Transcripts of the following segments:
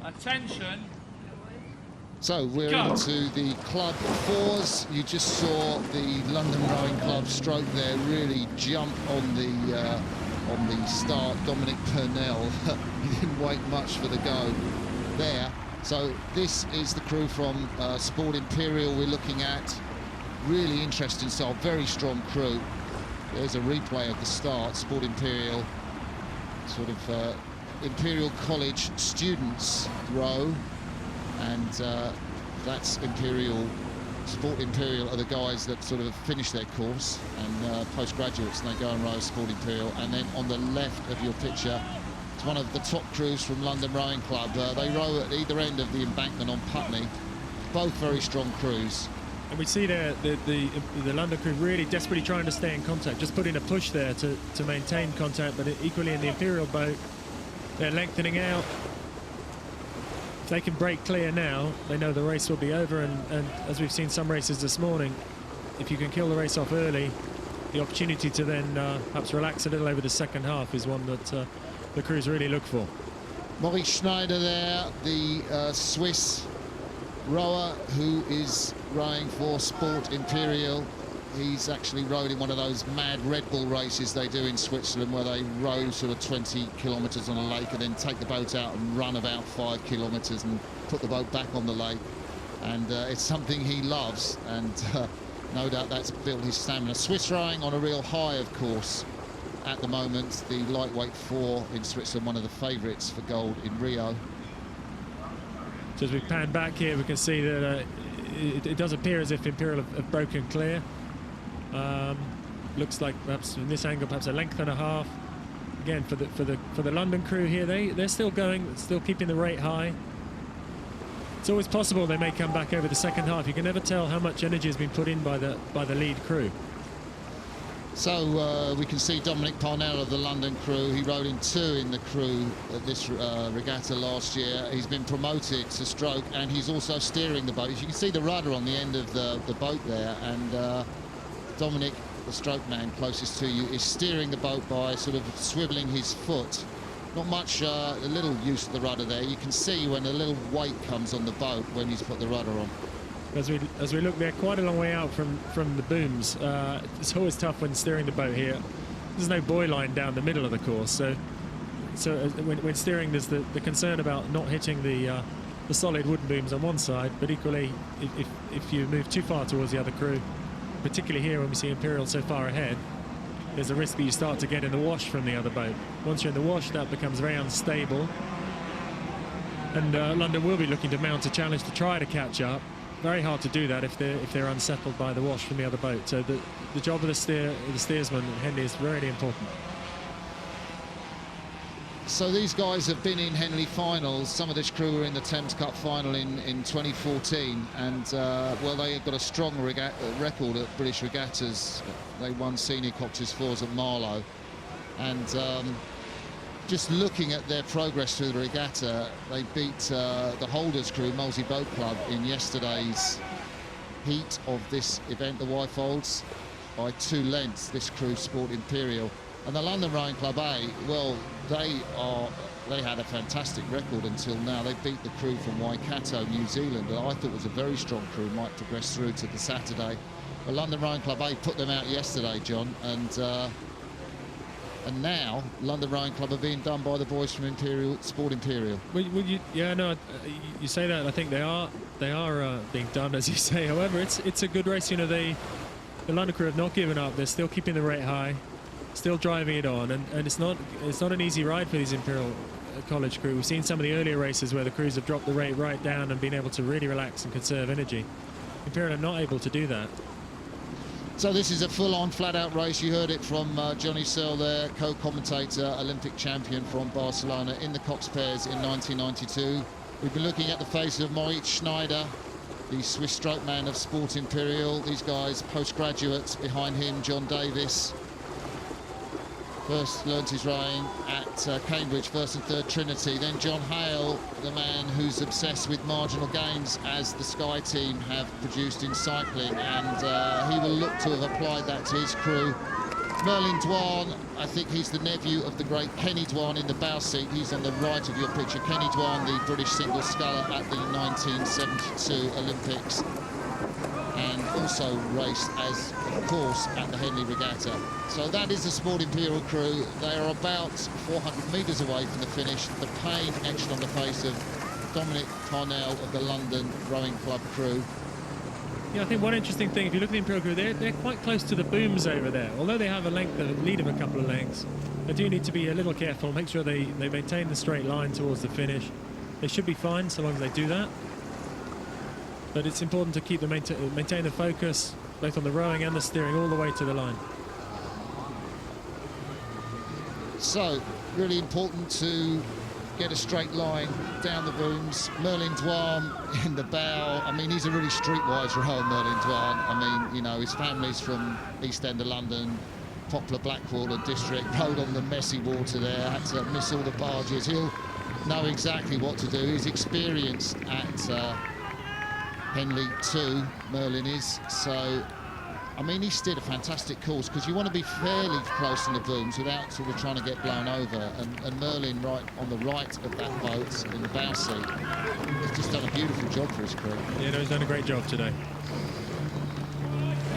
Attention. So we're into the club fours. You just saw the London Rowing Club stroke there really jump on the start. Dominic Purnell, he didn't wait much for the go there. So this is the crew from Sport Imperial we're looking at. Really interesting style, very strong crew. There's a replay of the start. Sport Imperial, sort of Imperial College students row, and that's Imperial. Sport Imperial are the guys that sort of finish their course, and postgraduates, and they go and row Sport Imperial. And then on the left of your picture, it's one of the top crews from London Rowing Club. They row at either end of the embankment on Putney. Both very strong crews. And we see there the London crew really desperately trying to stay in contact, just putting a push there to maintain contact, but equally in the Imperial boat, they're lengthening out. If they can break clear now, they know the race will be over, and as we've seen some races this morning, if you can kill the race off early, the opportunity to then perhaps relax a little over the second half is one that the crews really look for. Maurice Schneider there, the Swiss rower who is rowing for Sport Imperial. He's actually rowed in one of those mad Red Bull races they do in Switzerland, where they row sort of 20 kilometres on a lake and then take the boat out and run about 5 kilometres and put the boat back on the lake. And it's something he loves, and no doubt that's built his stamina. Swiss rowing on a real high, of course, at the moment. The lightweight 4 in Switzerland, one of the favourites for gold in Rio. So as we pan back here, we can see that it does appear as if Imperial have broken clear. Looks like perhaps from this angle, perhaps a length and a half. Again, for the London crew here, they're still going, still keeping the rate high. It's always possible they may come back over the second half. You can never tell how much energy has been put in by the lead crew. So we can see Dominic Parnell of the London crew. He rowed in 2 in the crew at this regatta last year. He's been promoted to stroke, and he's also steering the boat. As you can see the rudder on the end of the boat there, and Dominic, the stroke man closest to you, is steering the boat by sort of swiveling his foot. Not much, a little use of the rudder there. You can see when a little weight comes on the boat when he's put the rudder on. As we look, they're quite a long way out from the booms. It's always tough when steering the boat here. There's no buoy line down the middle of the course, so when steering, there's the concern about not hitting the solid wooden booms on one side, but equally, if you move too far towards the other crew, particularly here when we see Imperial so far ahead, there's a risk that you start to get in the wash from the other boat. Once you're in the wash, that becomes very unstable, and London will be looking to mount a challenge to try to catch up. Very hard to do that if they're unsettled by the wash from the other boat. So the job of the steersman, Henley, is really important. So these guys have been in Henley finals. Some of this crew were in the Thames Cup final in 2014, and well, they have got a strong record at British regattas. They won senior Cox's fours at Marlow, and just looking at their progress through the regatta, they beat the Holders crew, Molesey Boat Club, in yesterday's heat of this event, the Wyfolds, by 2 lengths, this crew, Sport Imperial. And the London Rowing Club A, well, they had a fantastic record until now. They beat the crew from Waikato, New Zealand, that I thought was a very strong crew, might progress through to the Saturday. The London Rowing Club A put them out yesterday, John, and now London Rowing Club are being done by the boys from Sport Imperial. Well, you say that. I think they are being done, as you say. However, it's a good race. You know, the London crew have not given up. They're still keeping the rate high, still driving it on, and it's not an easy ride for these Imperial College crew. We've seen some of the earlier races where the crews have dropped the rate right down and been able to really relax and conserve energy. Imperial are not able to do that. So this is a full-on, flat-out race. You heard it from Johnny Searle there, co-commentator, Olympic champion from Barcelona in the Cox pairs in 1992. We've been looking at the face of Maurice Schneider, the Swiss stroke man of Sport Imperial. These guys, postgraduates behind him, John Davis. First learnt his rowing at Cambridge, first and third Trinity. Then John Hale, the man who's obsessed with marginal gains, as the Sky team have produced in cycling, and he will look to have applied that to his crew Merlin Dwan, I think he's the nephew of the great Kenny Dwan in the bow seat. He's on the right of your picture. Kenny Dwan, the British single sculler at the 1972 Olympics, and also raced as, of course, at the Henley Regatta. So that is the Sport Imperial crew. They are about 400 metres away from the finish. The pain etched on the face of Dominic Parnell of the London Rowing Club crew. Yeah, I think one interesting thing, if you look at the Imperial crew, they're quite close to the booms over there. Although they have a lead of a couple of lengths, they do need to be a little careful, make sure they maintain the straight line towards the finish. They should be fine so long as they do that. But it's important to keep maintain the focus, both on the rowing and the steering, all the way to the line. So, really important to get a straight line down the booms. Merlin Dwan in the bow. I mean, he's a really streetwise rower, Merlin Dwan. I mean, you know, his family's from East End of London, Poplar Blackwater district, rode on the messy water there, had to miss all the barges. He'll know exactly what to do. He's experienced at Henley too, Merlin is. So, I mean, he steered a fantastic course because you want to be fairly close in the booms without sort of trying to get blown over. And Merlin, right on the right of that boat in the bow seat, has just done a beautiful job for his crew. Yeah, no, he's done a great job today.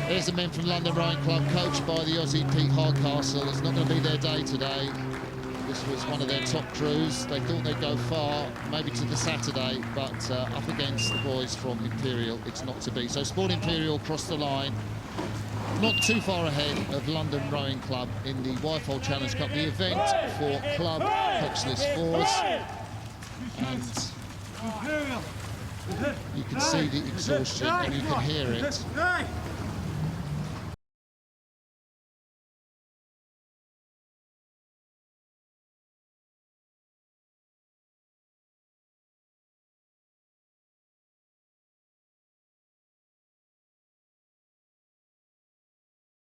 There's the men from London Rowing Club, coached by the Aussie Pete Hardcastle. It's not going to be their day today. This was one of their top crews. They thought they'd go far, maybe to the Saturday, but up against the boys from Imperial, it's not to be. So Sport Imperial crossed the line, not too far ahead of London Rowing Club in the Wyfold Challenge Cup, the event for Club Coxless Fours. And you can see the exhaustion and you can hear it.